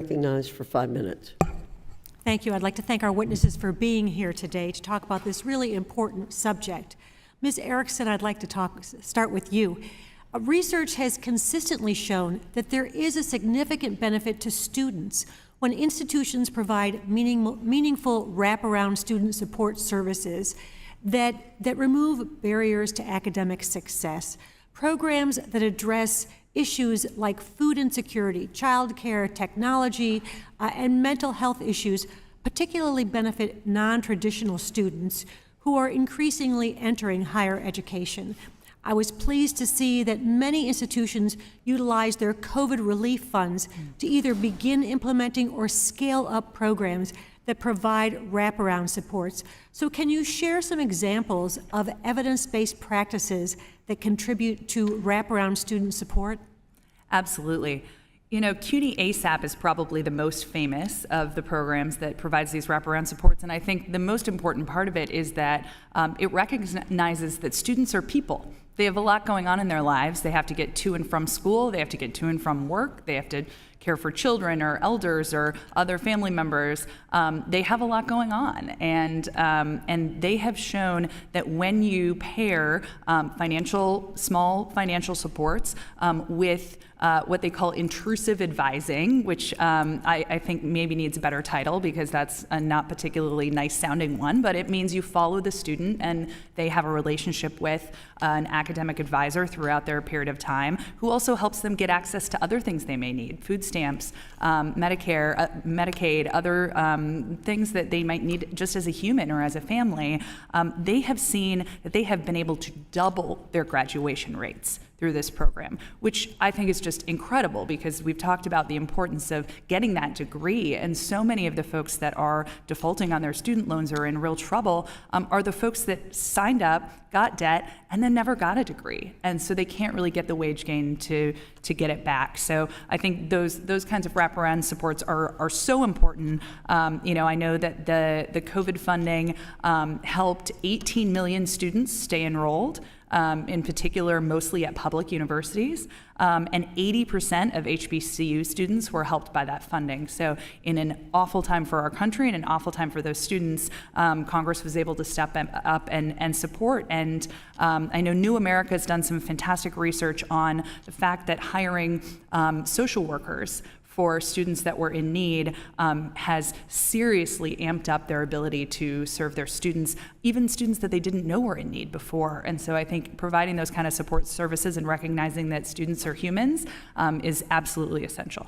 Recognized for 5 minutes. Thank you. I'd like to thank our witnesses for being here today to talk about this really important subject. Ms. Erickson, I'd like to start with you. Research has consistently shown that there is a significant benefit to students when institutions provide meaningful wraparound student support services that remove barriers to academic success. Programs that address issues like food insecurity, childcare, technology, and mental health issues particularly benefit non-traditional students who are increasingly entering higher education. I was pleased to see that many institutions utilize their COVID relief funds to either begin implementing or scale up programs that provide wraparound supports. So can you share some examples of evidence-based practices that contribute to wraparound student support? Absolutely. You know, CUNY ASAP is probably the most famous of the programs that provides these wraparound supports, and I think the most important part of it is that it recognizes that students are people. They have a lot going on in their lives. They have to get to and from school, they have to get to and from work, they have to care for children or elders or other family members. They have a lot going on, and they have shown that when you pair small financial supports with what they call intrusive advising, which I think maybe needs a better title because that's a not particularly nice sounding one, but it means you follow the student and they have a relationship with an academic advisor throughout their period of time who also helps them get access to other things they may need, food stamps, Medicare, Medicaid, other things that they might need just as a human or as a family. They have seen that they have been able to double their graduation rates through this program, which I think is just incredible because we've talked about the importance of getting that degree, and so many of the folks that are defaulting on their student loans or in real trouble are the folks that signed up, got debt, and then never got a degree, and so they can't really get the wage gain to get it back. So I think those kinds of wraparound supports are so important. You know, I know that the COVID funding helped 18 million students stay enrolled. In particular, mostly at public universities, and 80% of HBCU students were helped by that funding. So in an awful time for our country and an awful time for those students, Congress was able to step up and support. And I know New America has done some fantastic research on the fact that hiring social workers for students that were in need has seriously amped up their ability to serve their students, even students that they didn't know were in need before. And so I think providing those kind of support services and recognizing that students are humans is absolutely essential.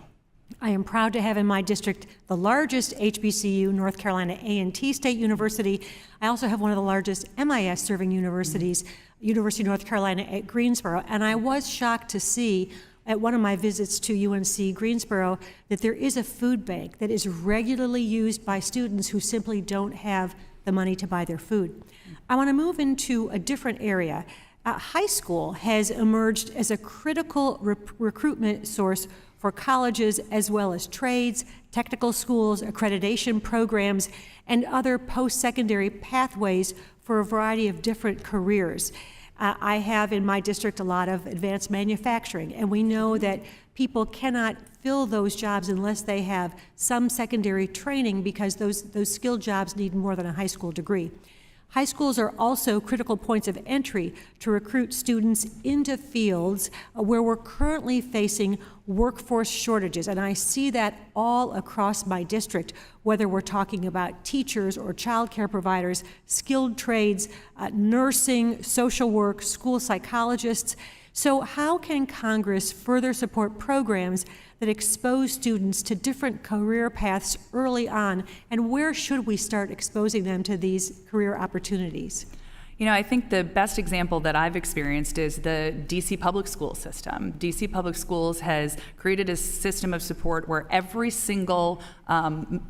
I am proud to have in my district the largest HBCU, North Carolina A&T State University. I also have one of the largest MIS serving universities, University of North Carolina at Greensboro, and I was shocked to see at one of my visits to UNC Greensboro that there is a food bank that is regularly used by students who simply don't have the money to buy their food. I want to move into a different area. High school has emerged as a critical recruitment source for colleges as well as trades, technical schools, accreditation programs, and other post-secondary pathways for a variety of different careers. I have in my district a lot of advanced manufacturing, and we know that people cannot fill those jobs unless they have some secondary training because those skilled jobs need more than a high school degree. High schools are also critical points of entry to recruit students into fields where we're currently facing workforce shortages, and I see that all across my district, whether we're talking about teachers or childcare providers, skilled trades, nursing, social work, school psychologists. So how can Congress further support programs that expose students to different career paths early on, and where should we start exposing them to these career opportunities? You know, I think the best example that I've experienced is the DC public school system. DC Public Schools has created a system of support where every single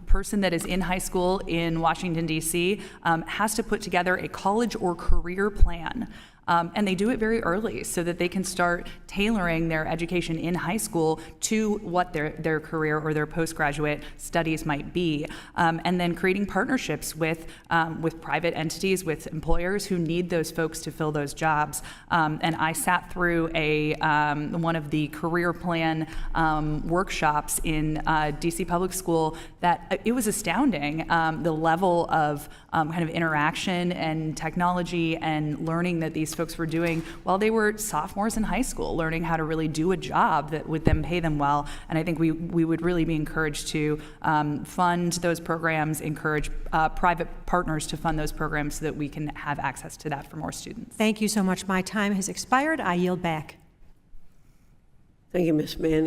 person that is in high school in Washington, DC has to put together a college or career plan. And they do it very early so that they can start tailoring their education in high school to what their career or their postgraduate studies might be. And then creating partnerships with private entities, with employers who need those folks to fill those jobs. And I sat through one of the career plan workshops in DC Public School that it was astounding, the level of kind of interaction and technology and learning that these folks were doing while they were sophomores in high school, learning how to really do a job that would then pay them well. And I think we would really be encouraged to fund those programs, encourage private partners to fund those programs so that we can have access to that for more students. Thank you so much. My time has expired. I yield back. Thank you, Ms. Manning.